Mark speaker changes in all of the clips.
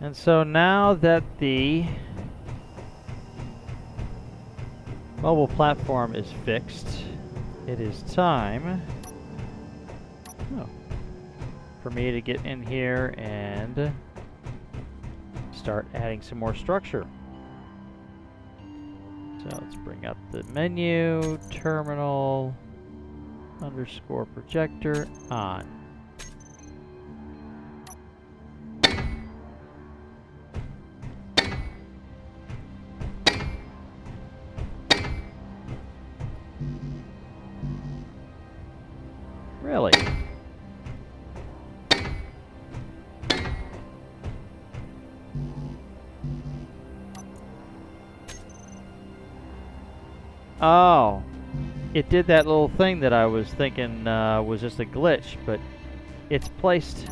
Speaker 1: And so now that the mobile platform is fixed, it is time for me to get in here and start adding some more structure. So let's bring up the menu, terminal, underscore projector on. Really? Oh, it did that little thing that I was thinking was just a glitch, but it's placed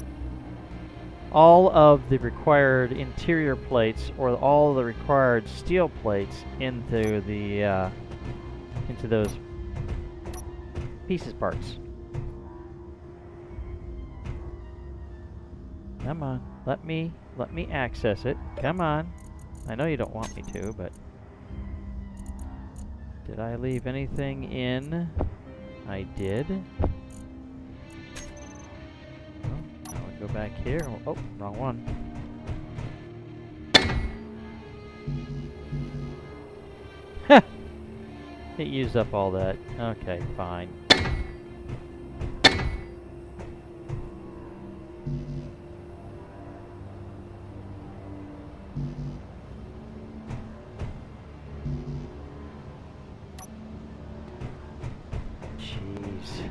Speaker 1: all of the required interior plates or all of the required steel plates into the into those pieces parts. Come on, let me access it. Come on. I know you don't want me to, but did I leave anything in? I did. Well, now we go back here. Oh, wrong one. It used up all that. Okay, fine. Jeez.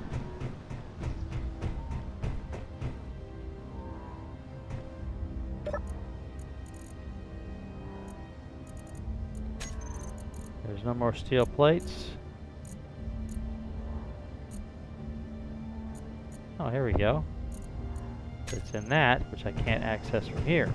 Speaker 1: There's no more steel plates. Oh, here we go. It's in that, which I can't access from here.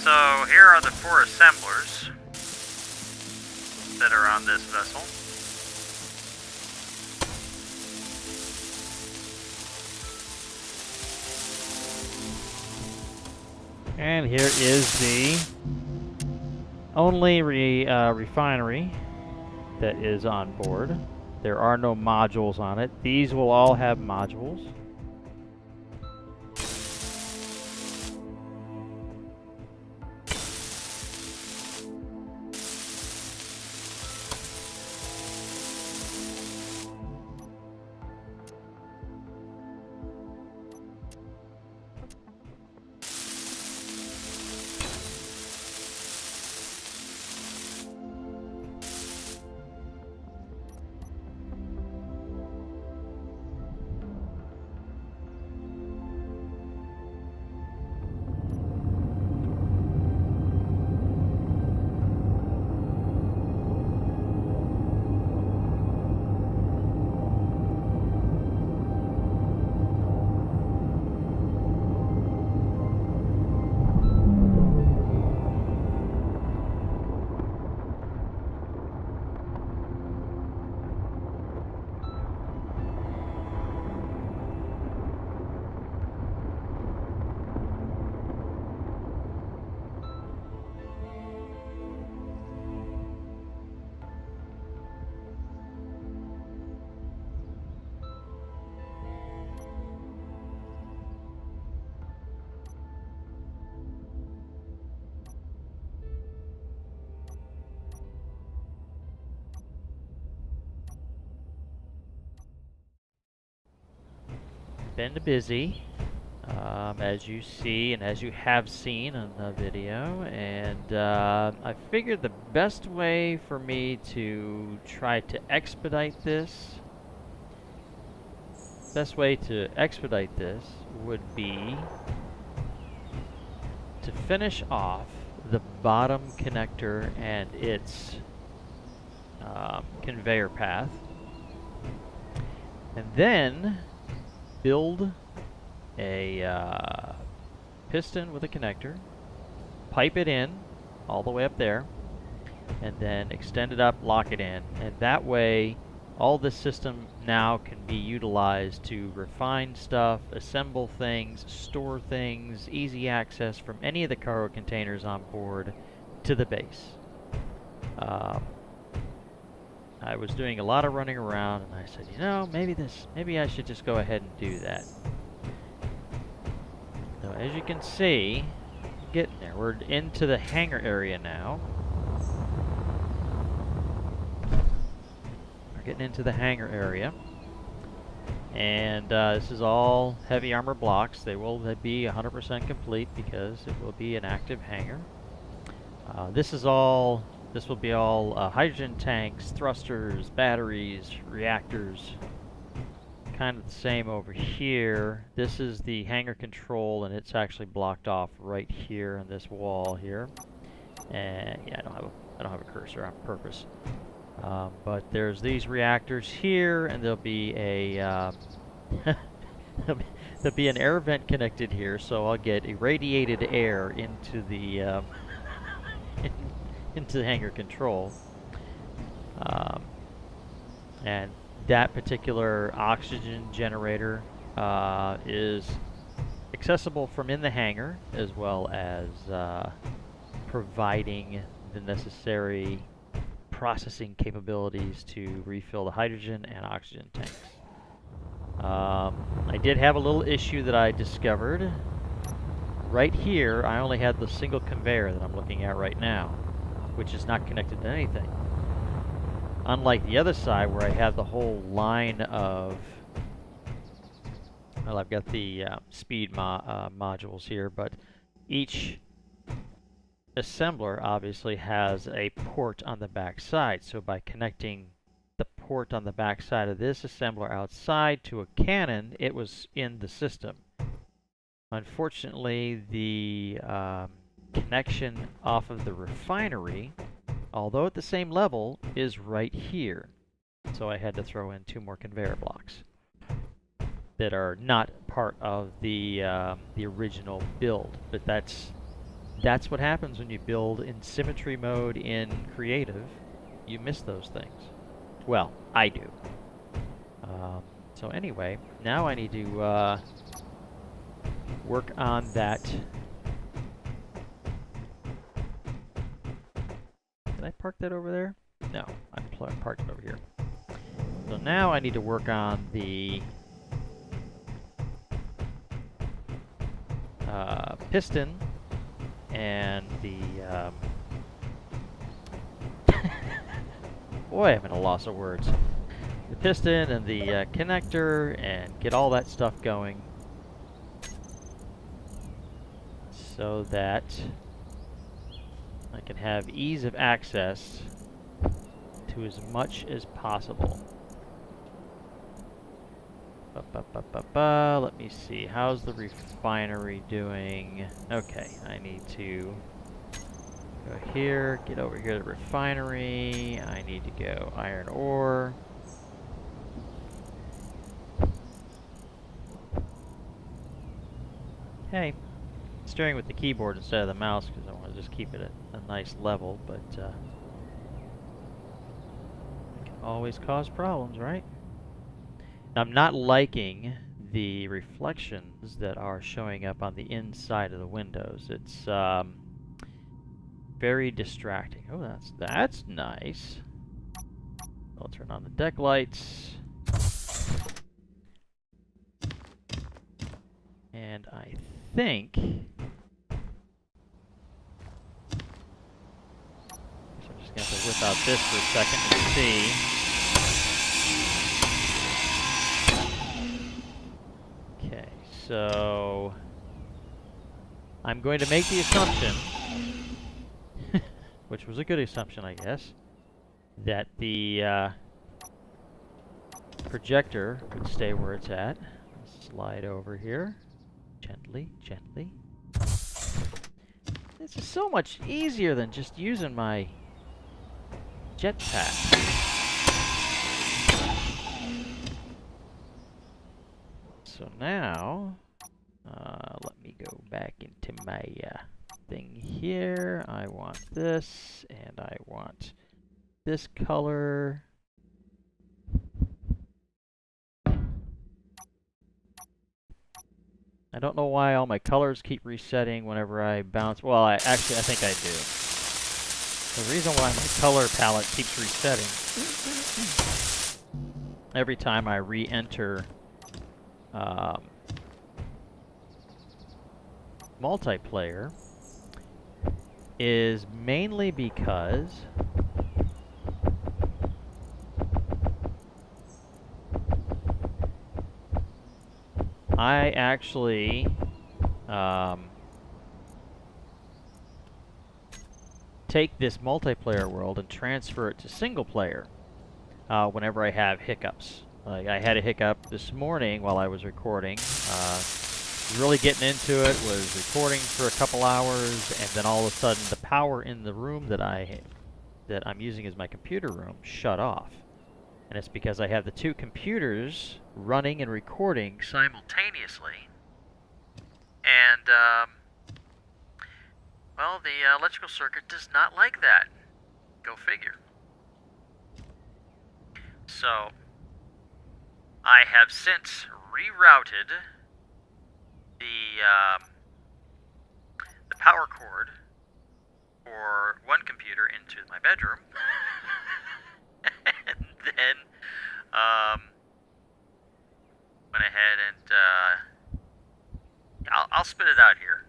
Speaker 1: So here are the 4 assemblers that are on this vessel. And here is the only refinery that is on board. There are no modules on it. These will all have modules. been busy, as you see and as you have seen in the video, and I figured the best way for me to try to expedite this, would be to finish off the bottom connector and its conveyor path, and then build a piston with a connector, pipe it in all the way up there, and then extend it up, lock it in, and that way all this system now can be utilized to refine stuff, assemble things, store things, easy access from any of the cargo containers on board to the base. I was doing a lot of running around, and I said, you know, maybe I should just go ahead and do that. So as you can see, getting there. We're into the hangar area now. We're getting into the hangar area. And this is all heavy armor blocks. They will be 100% complete because it will be an active hangar. This will be all hydrogen tanks, thrusters, batteries, reactors. Kind of the same over here. This is the hangar control, and it's actually blocked off right here on this wall here. And yeah, I don't have a cursor on purpose. But there's these reactors here, and there'll be a there'll be an air vent connected here, so I'll get irradiated air into the into the hangar control. And that particular oxygen generator is accessible from in the hangar, as well as providing the necessary processing capabilities to refill the hydrogen and oxygen tanks. I did have a little issue that I discovered. Right here, I only had the single conveyor that I'm looking at right now, which is not connected to anything. Unlike the other side, where I have the whole line of... Well, I've got the speed modules here, but each assembler obviously has a port on the back side. So by connecting the port on the back side of this assembler outside to a cannon, it was in the system. Unfortunately, the connection off of the refinery, although at the same level, is right here. So I had to throw in 2 more conveyor blocks that are not part of the original build. But that's what happens when you build in symmetry mode in creative. You miss those things. Well, I do. So anyway, now I need to work on that. Did I park that over there? No, I parked it over here. So now I need to work on the piston and the boy, I'm at a loss of words. The piston and the connector, and get all that stuff going so that I can have ease of access to as much as possible. Let me see. How's the refinery doing? Okay, I need to go here, get over here to the refinery. I need to go iron ore. Hey, steering with the keyboard instead of the mouse because I want to just keep it at a nice level, but it can always cause problems, right? I'm not liking the reflections that are showing up on the inside of the windows. It's very distracting. Oh, that's nice. I'll turn on the deck lights. And I think... So I'm just going to have to whip out this for a second and see. so I'm going to make the assumption, which was a good assumption, I guess, that the projector would stay where it's at. Slide over here, gently, gently. This is so much easier than just using my jetpack. So now, let me go back into my thing here. I want this, and I want this color. I don't know why all my colors keep resetting whenever I bounce. Well, actually, I think I do. The reason why my color palette keeps resetting every time I re-enter multiplayer is mainly because I actually take this multiplayer world and transfer it to single player whenever I have hiccups. Like I had a hiccup this morning while I was recording. Was really getting into it, was recording for a couple hours, and then all of a sudden the power in the room that I'm using as my computer room shut off. And it's because I have the two computers running and recording simultaneously. And, well, the electrical circuit does not like that. Go figure. So, I have since rerouted the power cord for one computer into my bedroom. And then went ahead and I'll spit it out here.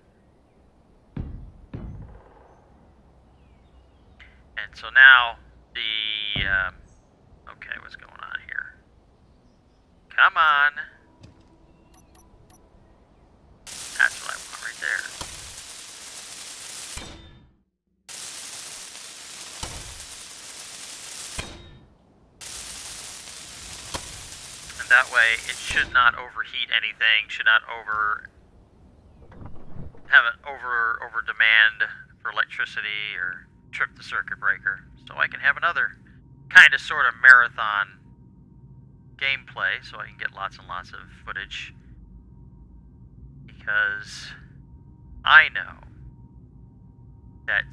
Speaker 1: And so now the okay, what's going on here? Come on. That's what I want right there. And that way, it should not overheat anything, should not have an over demand for electricity or trip the circuit breaker. So I can have another kind of sort of marathon gameplay, so I can get lots and lots of footage. Because I know that,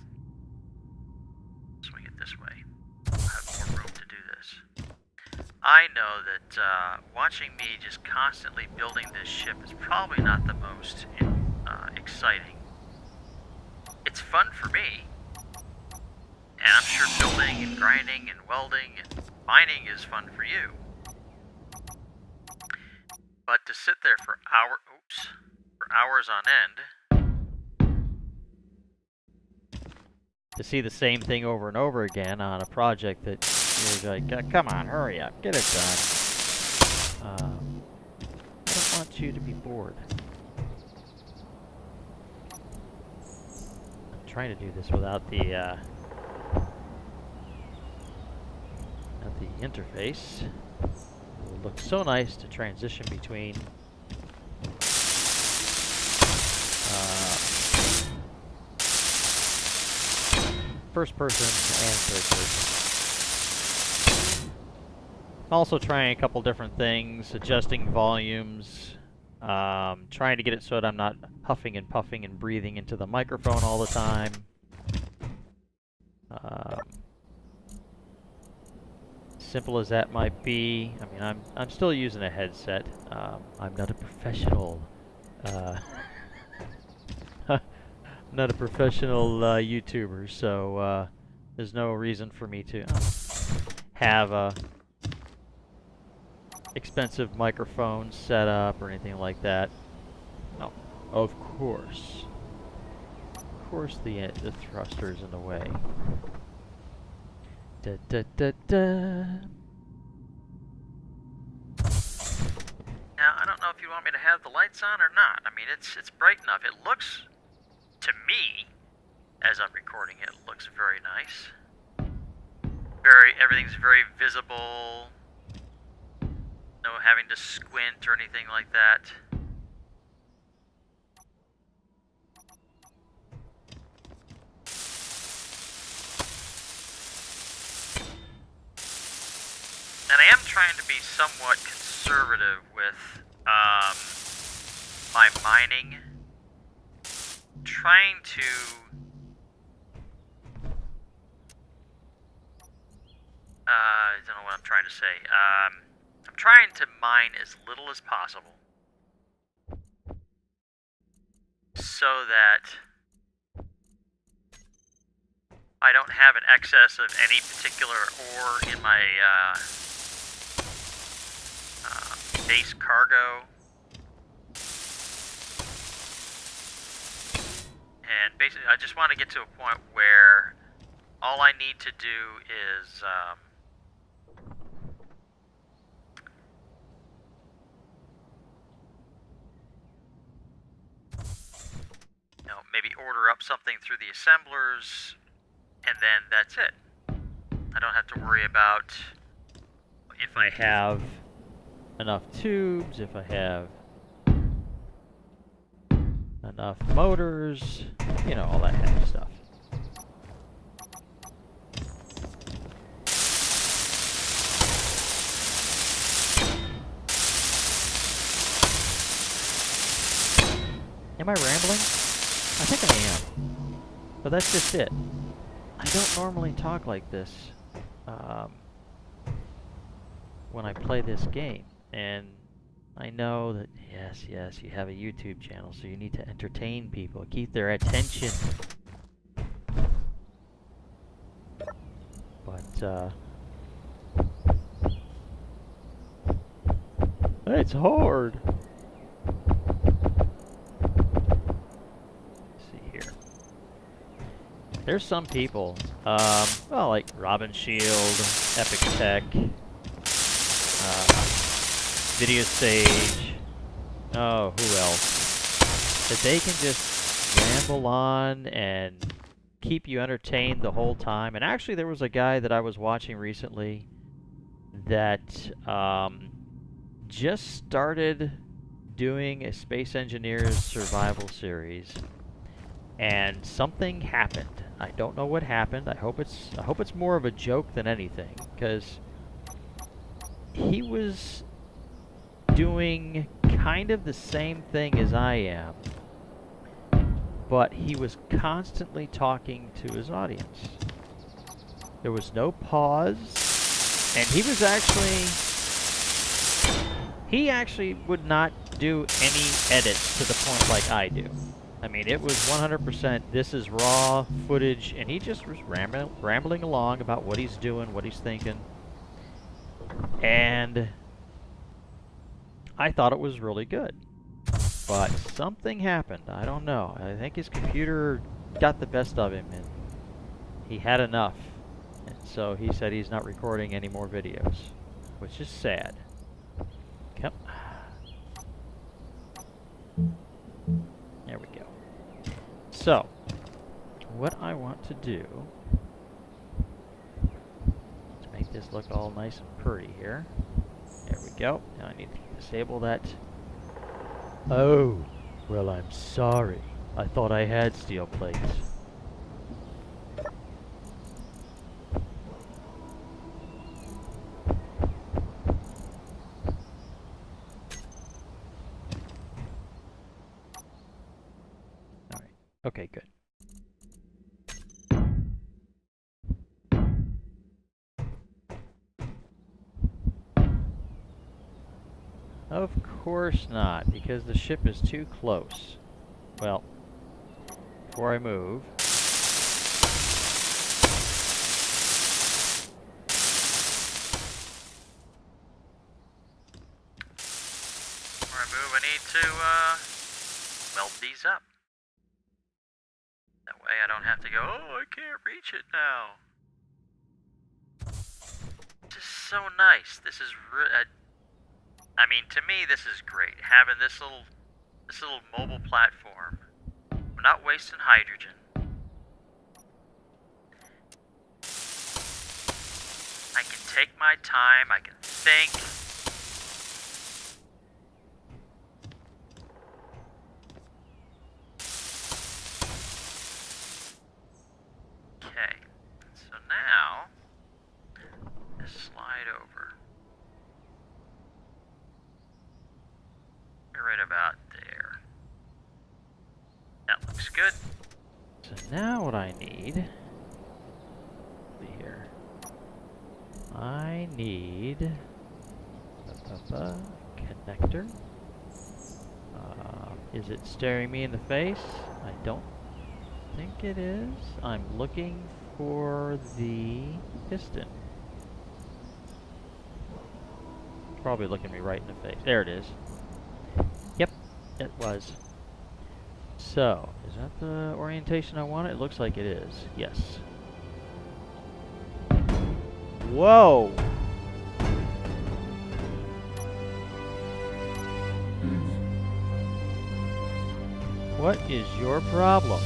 Speaker 1: swing it this way, I'll have more room to do this. I know that watching me just constantly building this ship is probably not the most exciting. It's fun for me, and I'm sure building and grinding and welding and mining is fun for you. But to sit there for hours on end, to see the same thing over and over again on a project that you're like, come on, hurry up, get it done. I don't want you to be bored. I'm trying to do this without the interface. It will look so nice to transition between first person and third person. I'm also trying a couple different things, adjusting volumes, trying to get it so that I'm not huffing and puffing and breathing into the microphone all the time. Simple as that might be, I mean, I'm still using a headset. I'm not a professional. Not a professional YouTuber, so there's no reason for me to have a expensive microphone set up or anything like that. No, of course the thruster's in the way. Da da da da. Now I don't know if if you want me to have the lights on or not. I mean, it's bright enough. It looks, to me, as I'm recording it, looks very nice. Everything's very visible. No having to squint or anything like that. And I am trying to be somewhat conservative with my mining. Trying to I don't know what I'm trying to say. I'm trying to mine as little as possible so that I don't have an excess of any particular ore in my base cargo. And basically, I just want to get to a point where all I need to do is maybe order up something through the assemblers, and then that's it. I don't have to worry about if I have enough tubes, if I have enough motors, you know, all that kind of stuff. Am I rambling? I think I am. But that's just it. I don't normally talk like this when I play this game. And I know that, yes, you have a YouTube channel, so you need to entertain people, keep their attention. But, it's hard. There's some people, well, like Robin Shield, Epic Tech, Video Sage, oh, who else? That they can just ramble on and keep you entertained the whole time. And actually, there was a guy that I was watching recently that just started doing a Space Engineers survival series. And something happened. I don't know what happened. I hope it's more of a joke than anything, because he was doing kind of the same thing as I am, but he was constantly talking to his audience. There was no pause, and he actually would not do any edits to the point like I do. I mean, it was 100%, this is raw footage, and he just was rambling along about what he's doing, what he's thinking. And I thought it was really good. But something happened, I don't know. I think his computer got the best of him, and he had enough. And so he said he's not recording any more videos, which is sad. Yep. There we go. So, what I want to do to make this look all nice and pretty here. There we go. Now I need to disable that. Oh, well, I'm sorry. I thought I had steel plates. Okay, good. Of course not, because the ship is too close. Well, before I move... I need to weld these up. That way I don't have to go, oh, I can't reach it now. This is so nice. This is I mean, to me, this is great. Having this little mobile platform. I'm not wasting hydrogen. I can take my time. I can think. Okay. So now, just slide over. Right about there. That looks good. So now what I need, here, I need a connector. Is it staring me in the face? I don't think it is. I'm looking for the piston. Probably looking me right in the face. There it is. Yep, it was. So, is that the orientation I want? It looks like it is. Yes. Whoa! What is your problem?